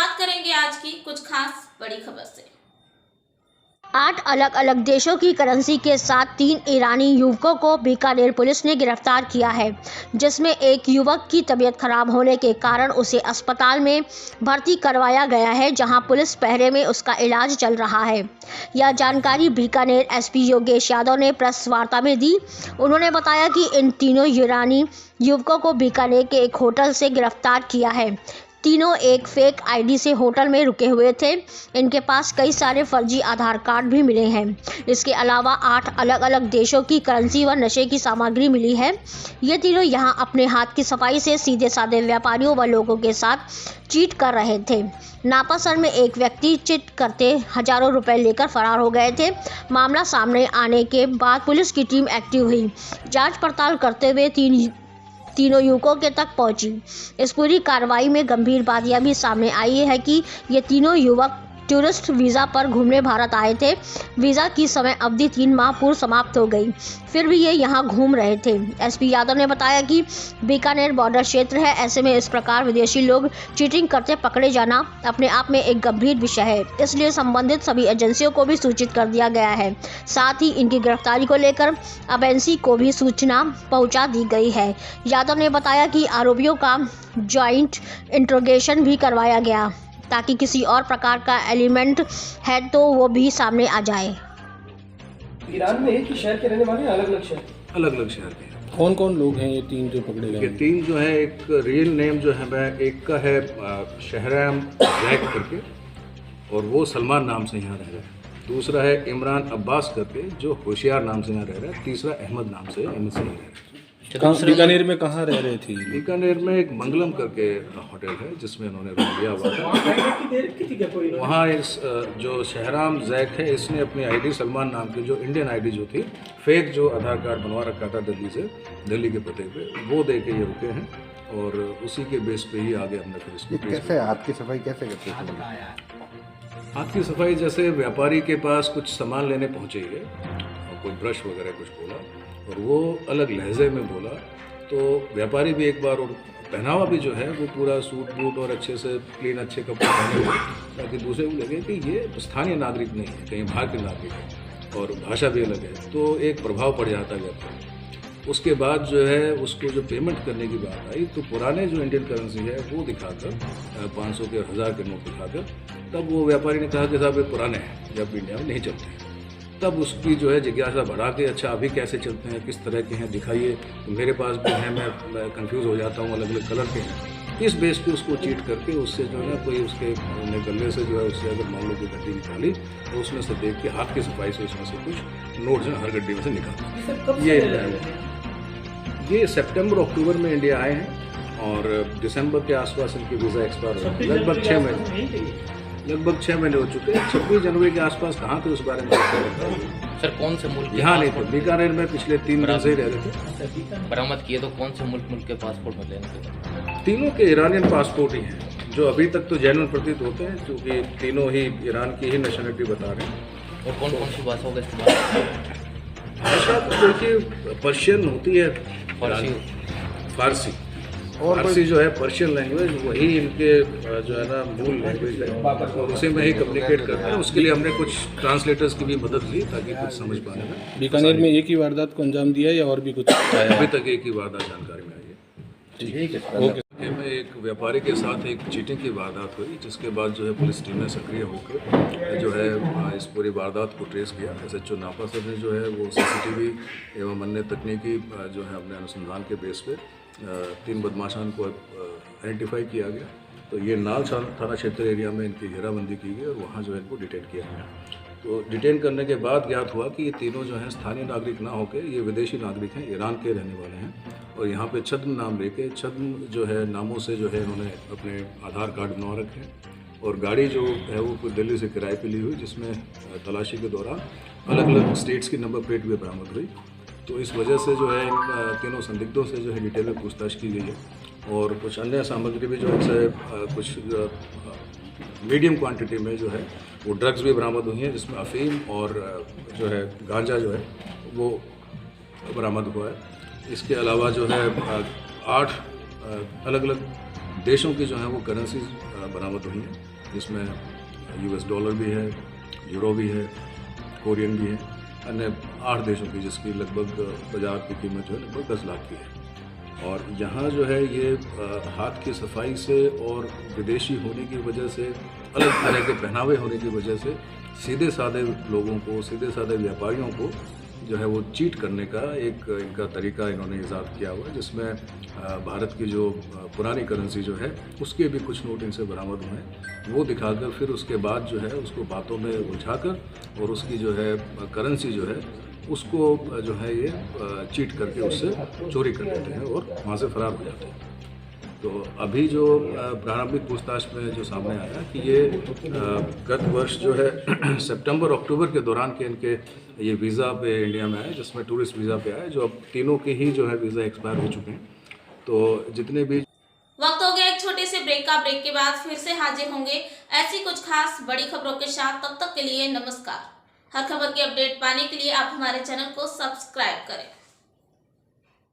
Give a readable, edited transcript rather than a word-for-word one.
शुरुआत करेंगे आज की कुछ खास बड़ी खबर से। 8 अलग अलग देशों की करेंसी के साथ 3 ईरानी युवकों को बीकानेर पुलिस ने गिरफ्तार किया है, जिसमें एक युवक की तबीयत खराब होने के कारण उसे अस्पताल में भर्ती करवाया गया है, जहां पुलिस पहरे में उसका इलाज चल रहा है। यह जानकारी बीकानेर एसपी योगेश यादव ने प्रेस वार्ता में दी। उन्होंने बताया कि इन तीनों ईरानी युवकों को बीकानेर के एक होटल से गिरफ्तार किया है। तीनों एक फेक आईडी से होटल में रुके हुए थे। इनके पास कई सारे फर्जी आधार कार्ड भी मिले हैं। इसके अलावा 8 अलग अलग देशों की करेंसी व नशे की सामग्री मिली है। ये तीनों यहां अपने हाथ की सफाई से सीधे साधे व्यापारियों व लोगों के साथ चीट कर रहे थे। नापासर में एक व्यक्ति चीट करते हजारों रुपए लेकर फरार हो गए थे। मामला सामने आने के बाद पुलिस की टीम एक्टिव हुई। जाँच पड़ताल करते हुए तीनों युवकों के तक पहुंची। इस पूरी कार्रवाई में गंभीर बात यह भी सामने आई है कि ये तीनों युवक टूरिस्ट वीज़ा पर घूमने भारत आए थे। वीज़ा की समय अवधि 3 माह पूर्व समाप्त हो गई, फिर भी ये यहाँ घूम रहे थे। एसपी यादव ने बताया कि बीकानेर बॉर्डर क्षेत्र है, ऐसे में इस प्रकार विदेशी लोग चीटिंग करते पकड़े जाना अपने आप में एक गंभीर विषय है, इसलिए संबंधित सभी एजेंसियों को भी सूचित कर दिया गया है। साथ ही इनकी गिरफ्तारी को लेकर एबेंसी को भी सूचना पहुँचा दी गई है। यादव ने बताया कि आरोपियों का ज्वाइंट इंट्रोगेशन भी करवाया गया, ताकि किसी और प्रकार का एलिमेंट है तो वो भी सामने आ जाए। ईरान में एक ही शहर के रहने वाले हैं, अलग अलग शहर के। कौन कौन लोग हैं ये तीन जो पकड़े गए? ये तीन जो है, एक रियल नेम जो है मैं एक का है शहराम जैक करके, और वो सलमान नाम से यहाँ रह रहा है। दूसरा है इमरान अब्बास करके, जो होशियार नाम से यहाँ रह रहा है। तीसरा अहमद नाम से यहाँ रह रहा है। बीकानेर में कहाँ रह रहे थे? बीकानेर में एक मंगलम करके होटल है जिसमें उन्होंने रूम लिया हुआ था। वहाँ इस जो शहराम जैक है, इसने अपनी आईडी सलमान नाम की, जो इंडियन आईडी जो थी, फेक जो आधार कार्ड बनवा रखा था दिल्ली के पते पे, वो दे के ये रुके हैं, और उसी के बेस पे ही आगे हमने फिर इसको। कैसे हाथ की सफाई कैसे करते हैं? हाथ की सफाई जैसे व्यापारी के पास कुछ सामान लेने पहुँचे ये, और कोई ब्रश वगैरह कुछ बोला, और वो अलग लहजे में बोला, तो व्यापारी भी एक बार, और पहनावा भी जो है वो पूरा सूट बूट और अच्छे से क्लीन अच्छे कपड़े पहने हुए, ताकि दूसरे को लगे कि ये स्थानीय नागरिक नहीं है, कहीं बाहर के नागरिक है, और भाषा भी अलग है, तो एक प्रभाव पड़ जाता है व्यापारी। उसके बाद जो है उसको जो पेमेंट करने की बात आई, तो पुराने जो इंडियन करेंसी है वो दिखाकर 500 के और 1000 के नोट दिखाकर, तब वो व्यापारी ने कहा कि साहब ये पुराने हैं, जब इंडिया में नहीं चलते हैं। तब उसकी जो है जिज्ञासा बढ़ा के, अच्छा अभी कैसे चलते हैं, किस तरह के हैं, दिखाइए। तो मेरे पास भी हैं, मैं कंफ्यूज हो जाता हूँ, अलग अलग कलर के हैं। इस बेस पे उसको चीट करके उससे जो है कोई उसके गले से जो है, उससे अगर मान लो कि गड्डी निकाली, तो उसमें से देख के हाथ की सफाई से उसमें से कुछ नोट जो है हर गड्डी में से निकाला। ये सितंबर अक्टूबर में इंडिया आए हैं, और दिसंबर के आसपास इनकी वीज़ा एक्सपायर हो गई। लगभग 6 महीने हो चुके हैं। 26 जनवरी के आसपास कहाँ थे उस बारे में सर? कौन से मुल्क? यहाँ नहीं थे, बीकानेर में पिछले 3 दिन से ही रह रहे थे। बरामद किए तो कौन से मुल्क के पासपोर्ट में लेने थे? तीनों के ईरानियन पासपोर्ट ही हैं, जो अभी तक तो जेन्युइन प्रतीत होते हैं, क्योंकि तीनों ही ईरान की ही नेशनलिटी बता रहे हैं। और कौन कौन सी भाषाओं का इस्तेमाल? भाषा तो देखिए पर्शियन होती है, फारसी जो है पर्शियन लैंग्वेज, वही इनके जो है ना मूल लैंग्वेज है, उसी में ही कम्युनिकेट करते हैं। उसके लिए हमने कुछ ट्रांसलेटर्स की भी मदद ली, ताकि कुछ समझ पाने में। बीकानेर में एक ही वारदात को अंजाम दिया या और भी कुछ आया? अभी तक एक ही वारदात जानकारी में आई है। ठीक है, ओके। में एक व्यापारी के साथ एक चीटिंग की वारदात हुई, जिसके बाद जो है पुलिस टीम ने सक्रिय होकर जो है इस पूरी वारदात को ट्रेस किया। SHO नापा सर ने जो है वो CCTV एवं अन्य तकनीकी जो है अपने अनुसंधान के बेस पे 3 बदमाशान को आइडेंटिफाई किया गया। तो ये नाल थाना क्षेत्र एरिया में इनकी घेराबंदी की गई, और वहाँ जो है इनको डिटेन किया गया। तो डिटेन करने के बाद ज्ञात हुआ कि ये तीनों जो हैं स्थानीय नागरिक ना होकर ये विदेशी नागरिक हैं, ईरान के रहने वाले हैं, और यहाँ पे छद्म नाम लेके, छद्म जो है नामों से जो है इन्होंने अपने आधार कार्ड बनवा रखे हैं, और गाड़ी जो है वो दिल्ली से किराए पे ली हुई, जिसमें तलाशी के दौरान अलग अलग स्टेट्स की नंबर प्लेट भी बरामद हुई। तो इस वजह से जो है इन तीनों संदिग्धों से जो है डिटेल में पूछताछ की गई है, और कुछ अन्य सामग्री भी जो है कुछ मीडियम क्वांटिटी में जो है वो ड्रग्स भी बरामद हुई हैं, जिसमें अफीम और जो है गांजा जो है वो बरामद हुआ है। इसके अलावा जो है 8 अलग अलग देशों की जो है वो करेंसी बरामद हुई हैं, जिसमें US डॉलर भी है, यूरो भी है, कोरियन भी है, अन्य 8 देशों की, जिसकी लगभग बाजार की कीमत जो है लगभग 10 लाख की है। और यहाँ जो है ये हाथ की सफाई से और विदेशी होने की वजह से, अलग तरह के पहनावे होने की वजह से सीधे साधे लोगों को, सीधे साधे व्यापारियों को जो है वो चीट करने का एक इनका तरीका इन्होंने ईजाद किया हुआ है, जिसमें भारत की जो पुरानी करेंसी जो है उसके भी कुछ नोट इनसे बरामद हुए हैं। वो दिखाकर फिर उसके बाद जो है उसको बातों में उलझाकर और उसकी जो है करेंसी जो है उसको जो है ये चीट करके उससे चोरी कर लेते हैं और वहाँ से फरार हो जाते हैं। तो अभी जो प्रारंभिक पूछताछ में जो सामने आया कि ये गत वर्ष जो है सितंबर-अक्टूबर के दौरान के इनके ये वीज़ा पे इंडिया में आए, जिसमें टूरिस्ट वीज़ा पे आए, जो अब तीनों के ही जो है वीज़ा एक्सपायर हो चुके हैं। तो जितने भी वक्त हो गया एक छोटे से ब्रेक का। ब्रेक के बाद फिर से हाजिर होंगे ऐसी कुछ खास बड़ी खबरों के साथ। तब तक के लिए नमस्कार। हर खबर की अपडेट पाने के लिए आप हमारे चैनल को सब्सक्राइब करें।